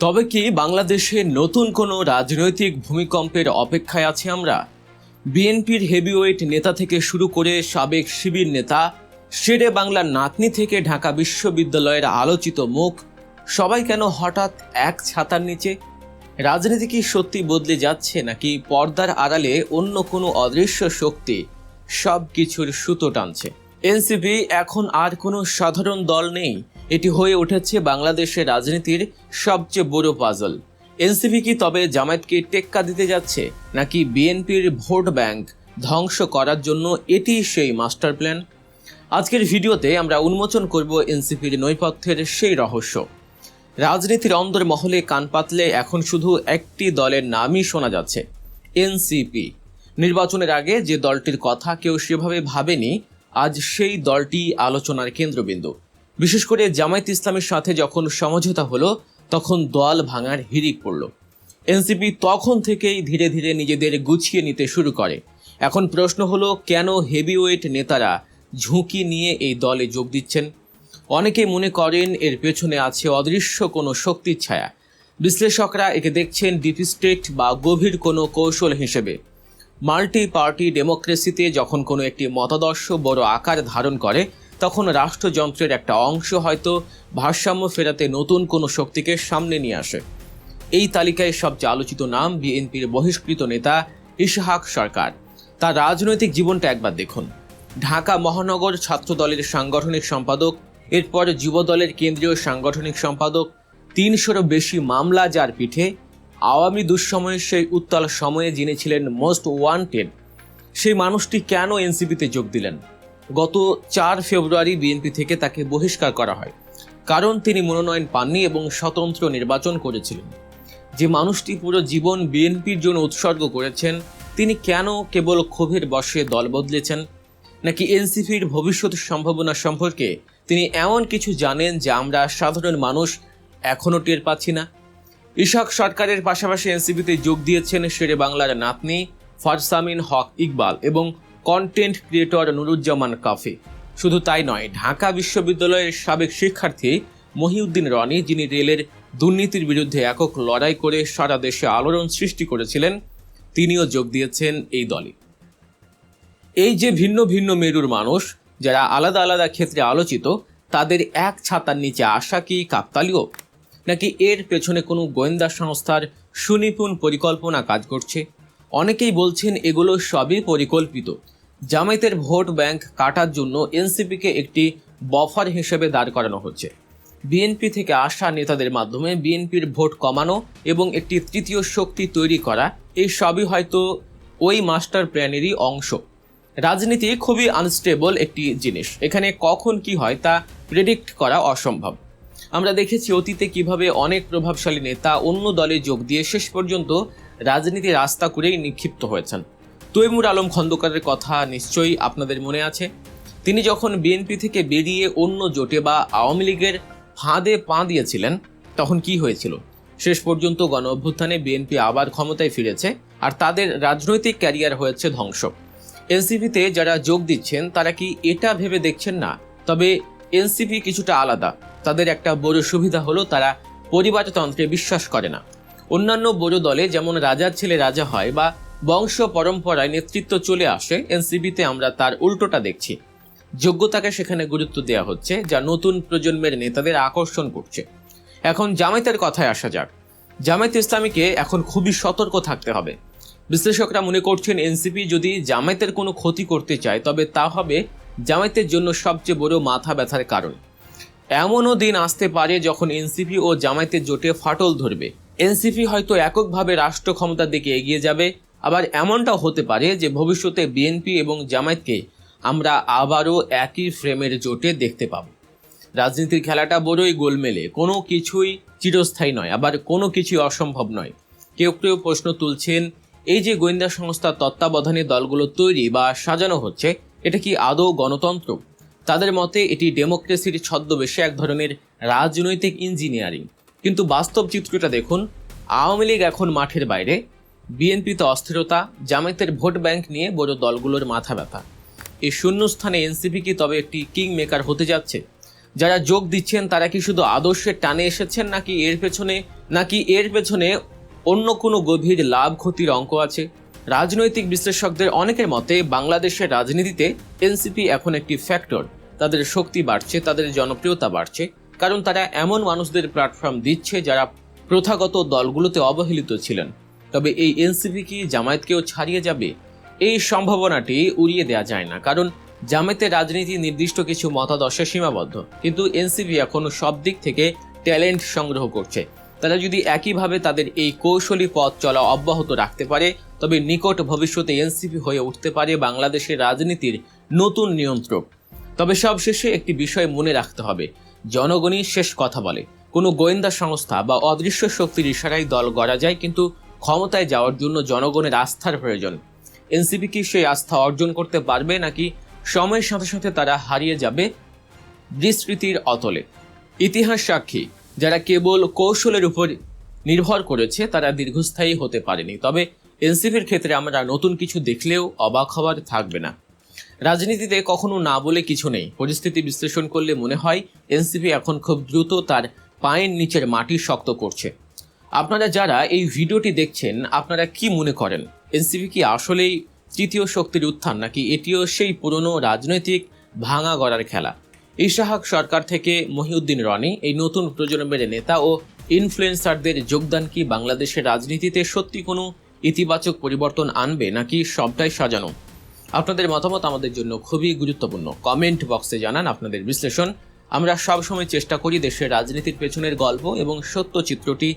তবে কি বাংলাদেশে নতুন কোনো রাজনৈতিক ভূমিকম্পের অপেক্ষায় আছি আমরা? বিএনপির হেভিওয়েট নেতা থেকে শুরু করে সাবেক শিবির নেতা, শেরে বাংলার নাতনি থেকে ঢাকা বিশ্ববিদ্যালয়ের আলোচিত মুখ, সবাই কেন হঠাৎ এক ছাতার নিচে? রাজনীতি কি সত্যি বদলে যাচ্ছে, নাকি পর্দার আড়ালে অন্য কোনো অদৃশ্য শক্তি সব কিছুর সুতো টানছে? এনসিপি এখন আর কোনো সাধারণ দল নেই, এটি হয়ে উঠেছে বাংলাদেশের রাজনীতির সবচেয়ে বড় পাজল। এনসিপি কি তবে জামায়াতকে টেক্কা দিতে যাচ্ছে, নাকি বিএনপির ভোট ব্যাংক ধ্বংস করার জন্য এটি সেই মাস্টার প্ল্যান? আজকের ভিডিওতে আমরা উন্মোচন করব এনসিপির নৈপথ্যের সেই রহস্য। রাজনীতির অন্দরমহলে কান পাতলে এখন শুধু একটি দলের নামই শোনা যাচ্ছে, এনসিপি। নির্বাচনের আগে যে দলটির কথা কেউ সেভাবে ভাবেনি, আজ সেই দলটি আলোচনার কেন্দ্রবিন্দু। বিশেষ করে জামায়াত ইসলামের সাথে যখন সমঝোতা হলো, তখন দল ভাঙার হিড়িক পড়ল। এনসিপি তখন থেকেই ধীরে ধীরে নিজেদের গুছিয়ে নিতে শুরু করে। এখন প্রশ্ন হলো, কেন হেভিওয়েট নেতারা ঝুঁকি নিয়ে এই দলে যোগ দিচ্ছেন? অনেকেই মনে করেন এর পেছনে আছে অদৃশ্য কোনো শক্তির ছায়া। বিশ্লেষকরা একে দেখছেন ডিপ স্টেট বা গভীর কোনো কৌশল হিসেবে। মাল্টি পার্টি ডেমোক্রেসিতে যখন কোনো একটি মতাদর্শ বড় আকার ধারণ করে, তখন রাষ্ট্রযন্ত্রের একটা অংশ হয়তো ভারসাম্য ফেরাতে নতুন কোনো শক্তিকে সামনে নিয়ে আসে। এই তালিকায় সবচেয়ে আলোচিত নাম বিএনপির বহিষ্কৃত নেতা ইসহাক সরকার। তার রাজনৈতিক জীবনটা একবার দেখুন। ঢাকা মহানগর ছাত্র দলের সাংগঠনিক সম্পাদক, এরপর যুব দলের কেন্দ্রীয় সাংগঠনিক সম্পাদক, ৩০০রও বেশি মামলা যার পিঠে। আওয়ামী দুঃসময়ের সেই উত্তাল সময়ে যিনি ছিলেন মোস্ট ওয়ান্টেড, সেই মানুষটি কেন এনসিপিতে যোগ দিলেন? গত ৪ ফেব্রুয়ারি বিএনপি থেকে তাকে বহিষ্কার করা হয়, কারণ তিনি মনোনয়ন পাননি এবং স্বতন্ত্র নির্বাচন করেছিলেন। যে মানুষটি পুরো জীবন বিএনপির জন্য উৎসর্গ করেছেন, তিনি কেন কেবল ক্ষোভের বশে দল বদলেছেন? নাকি এনসিপির ভবিষ্যৎ সম্ভাবনা সম্পর্কে তিনি এমন কিছু জানেন যা আমরা সাধারণ মানুষ এখনও টের পাচ্ছি না? ইসহাক সরকারের পাশাপাশি এনসিপিতে যোগ দিয়েছেন শেরে বাংলার নাতনি ফারসামিন হক ইকবাল এবং কন্টেন্ট ক্রিয়েটর নুরুজ্জামান কাফি। শুধু তাই নয়, ঢাকা বিশ্ববিদ্যালয়ের সাবেক শিক্ষার্থী মহিউদ্দিন রনি, যিনি রেলের দুর্নীতির বিরুদ্ধে একক লড়াই করে সারা দেশে আলোড়ন সৃষ্টি করেছিলেন, তিনিও যোগ দিয়েছেন এই দলে। এই যে ভিন্ন ভিন্ন মেরুর মানুষ, যারা আলাদা আলাদা ক্ষেত্রে আলোচিত, তাদের এক ছাতার নিচে আসা কি কাকতালীয়, নাকি এর পেছনে কোনো গোয়েন্দা সংস্থার সুনিপুণ পরিকল্পনা কাজ করছে? অনেকেই বলছেন এগুলো সবই পরিকল্পিত। জামায়াতের ভোট ব্যাংক কাটার জন্য এনসিপিকে একটি বফার হিসেবে দাঁড় করানো হচ্ছে। বিএনপি থেকে আসা নেতাদের মাধ্যমে বিএনপির ভোট কমানো এবং একটি তৃতীয় শক্তি তৈরি করা, এই সবই হয়তো ওই মাস্টার প্ল্যানেরই অংশ। রাজনীতি খুবই আনস্টেবল একটি জিনিস, এখানে কখন কি হয় তা প্রেডিক্ট করা অসম্ভব। আমরা দেখেছি অতীতে কিভাবে অনেক প্রভাবশালী নেতা অন্য দলে যোগ দিয়ে শেষ পর্যন্ত রাজনীতি রাস্তা করেই নিক্ষিপ্ত হয়েছেন। তৈমুর আলম খন্দকারের কথা নিশ্চয়ই আপনাদের মনে আছে। তিনি যখন বিএনপি থেকে বেরিয়ে অন্য জোটে বা আওয়ামী লীগের ফাঁদে পা দিয়েছিলেন, তখন কি হয়েছিল? শেষ পর্যন্ত গণ অভ্যুত্থানে বিএনপি আবার ক্ষমতায় ফিরেছে, আর তাদের রাজনৈতিক ক্যারিয়ার হয়েছে ধ্বংস। এনসিপিতে যারা যোগ দিচ্ছেন তারা কি এটা ভেবে দেখছেন না? তবে এনসিপি কিছুটা আলাদা। তাদের একটা বড় সুবিধা হলো তারা পরিবারতন্ত্রে বিশ্বাস করে না। অন্যান্য বড় দলে যেমন রাজার ছেলে রাজা হয় বা বংশ পরম্পরায় নেতৃত্ব চলে আসে, এনসিপিতে আমরা তার উল্টোটা দেখছি। যোগ্যতাকে সেখানে গুরুত্ব দেওয়া হচ্ছে, যা নতুন প্রজন্মের নেতাদের আকর্ষণ করছে। এখন জামায়াতের কথায় আসা যাক। জামায়াত ইসলামীকে এখন খুবই সতর্ক থাকতে হবে। বিশ্লেষকরা মনে করছেন এনসিপি যদি জামায়াতের কোনো ক্ষতি করতে চায়, তবে তা হবে জামায়াতের জন্য সবচেয়ে বড় মাথা ব্যথার কারণ। এমনও দিন আসতে পারে যখন এনসিপি ও জামায়াতের জোটে ফাটল ধরবে। এনসিপি হয়তো এককভাবে রাষ্ট্র ক্ষমতার দিকে এগিয়ে যাবে, আবার এমনটাও হতে পারে যে ভবিষ্যতে বিএনপি এবং জামায়াতকে আমরা আবারও একই ফ্রেমের জোটে দেখতে পাব। রাজনীতির খেলাটা বড়ই গোলমেলে, কোনো কিছুই চিরস্থায়ী নয়, আবার কোনো কিছুই অসম্ভব নয়। কেউ কেউ প্রশ্ন তুলছেন, এই যে গোয়েন্দা সংস্থার তত্ত্বাবধানে দলগুলো তৈরি বা সাজানো হচ্ছে, এটা কি আদৌ গণতন্ত্র? তাদের মতে এটি ডেমোক্রেসির ছদ্মবেশে এক ধরনের রাজনৈতিক ইঞ্জিনিয়ারিং। কিন্তু বাস্তব চিত্রটা দেখুন। আওয়ামী লীগ এখন মাঠের বাইরে, বিএনপিতে অস্থিরতা, জামায়াতের ভোট ব্যাংক নিয়ে বড় দলগুলোর মাথা ব্যথা। এই শূন্যস্থানে এনসিপি কি তবে একটি কিং মেকার হতে যাচ্ছে? যারা যোগ দিচ্ছেন তারা কি শুধু আদর্শের টানে এসেছেন নাকি এর পেছনে অন্য কোনো গভীর লাভ ক্ষতির অঙ্ক আছে? রাজনৈতিক বিশ্লেষকদের অনেকের মতে বাংলাদেশের রাজনীতিতে এনসিপি এখন একটি ফ্যাক্টর। তাদের শক্তি বাড়ছে, তাদের জনপ্রিয়তা বাড়ছে, কারণ তারা এমন মানুষদের প্ল্যাটফর্ম দিচ্ছে যারা প্রথাগত দলগুলোতে অবহেলিত ছিলেন। তবে এই এনসিপি কি জামায়াতকেও ছাড়িয়ে যাবে? এই সম্ভাবনাটি উড়িয়ে দেওয়া যায় না, কারণ জামায়াতের রাজনীতি নির্দিষ্ট কিছু মতাদর্শে সীমাবদ্ধ, কিন্তু এনসিপি এখনো সব দিক থেকে ট্যালেন্ট সংগ্রহ করছে। তারা যদি একইভাবে তাদের এই কৌশলী পথ চলা অব্যাহত রাখতে পারে, তবে নিকট ভবিষ্যতে এনসিপি হয়ে উঠতে পারে বাংলাদেশের রাজনীতির নতুন নিয়ন্ত্রক। তবে সবশেষে একটি বিষয় মনে রাখতে হবে, জনগণই শেষ কথা বলে। কোনো গোয়েন্দা সংস্থা বা অদৃশ্য শক্তির ইশারায় দল গড়া যায়, কিন্তু ক্ষমতায় যাওয়ার জন্য জনগণের আস্থার প্রয়োজন। এনসিপি কি সেই আস্থা অর্জন করতে পারবে, নাকি সময়ের সাথে সাথে তারা হারিয়ে যাবে বিস্মৃতির অতলে? ইতিহাস সাক্ষী, যারা কেবল কৌশলের উপর নির্ভর করেছে তারা দীর্ঘস্থায়ী হতে পারেনি। তবে এনসিপির ক্ষেত্রে আমরা নতুন কিছু দেখলেও অবাক হওয়ার থাকবে না। রাজনীতিতে কখনো না বলে কিছু নেই। পরিস্থিতি বিশ্লেষণ করলে মনে হয় এনসিপি এখন খুব দ্রুত তার পায়ের নিচের মাটি শক্ত করছে। আপনারা যারা এই ভিডিওটি দেখছেন, আপনারা কি মনে করেন? এনসিপি কি আসলেই তৃতীয় শক্তির উত্থান, নাকি এটিও সেই পুরনো রাজনৈতিক ভাঙা গড়ার খেলা? ইশাহাক সরকার থেকে মহিউদ্দিন রনি, এই নতুন প্রজন্মের নেতা ও ইনফ্লুয়েন্সারদের যোগদান কি বাংলাদেশের রাজনীতিতে সত্যি কোনো ইতিবাচক পরিবর্তন আনবে, নাকি সবটাই সাজানো? আপনাদের মতামত আমাদের জন্য খুবই গুরুত্বপূর্ণ। কমেন্ট বক্সে জানান আপনাদের বিশ্লেষণ। আমরা সবসময় চেষ্টা করি দেশের রাজনীতির পেছনের গল্প এবং সত্য চিত্রটি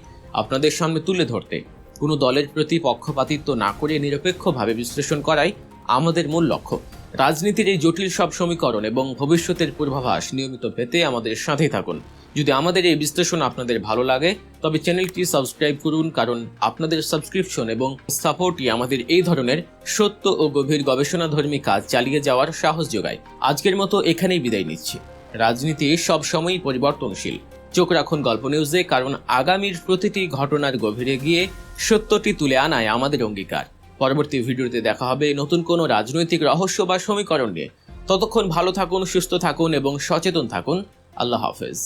আপনাদের সামনে তুলে ধরতে। কোনো দলের প্রতি পক্ষপাতিত্ব না করে নিরপেক্ষভাবে বিশ্লেষণ করাই আমাদের মূল লক্ষ্য। রাজনীতির এই জটিল সব সমীকরণ এবং ভবিষ্যতের পূর্বাভাস নিয়মিত পেতে আমাদের সাথেই থাকুন। যদি আমাদের এই বিশ্লেষণ আপনাদের ভালো লাগে, তবে চ্যানেলটি সাবস্ক্রাইব করুন, কারণ আপনাদের সাবস্ক্রিপশন এবং সাপোর্টই আমাদের এই ধরনের সত্য ও গভীর গবেষণাধর্মী কাজ চালিয়ে যাওয়ার সাহস যোগায়। আজকের মতো এখানেই বিদায় নিচ্ছি। রাজনীতি সবসময়ই পরিবর্তনশীল। চোখ রাখুন গল্প নিউজে, কারণ আগামীর প্রতিটি ঘটনার গভীরে গিয়ে সত্যটি তুলে আনায় আমাদের অঙ্গীকার। পরবর্তী ভিডিওতে দেখা হবে নতুন কোনো রাজনৈতিক রহস্য বা সমীকরণ নিয়ে। ততক্ষণ ভালো থাকুন, সুস্থ থাকুন এবং সচেতন থাকুন। আল্লাহ হাফেজ।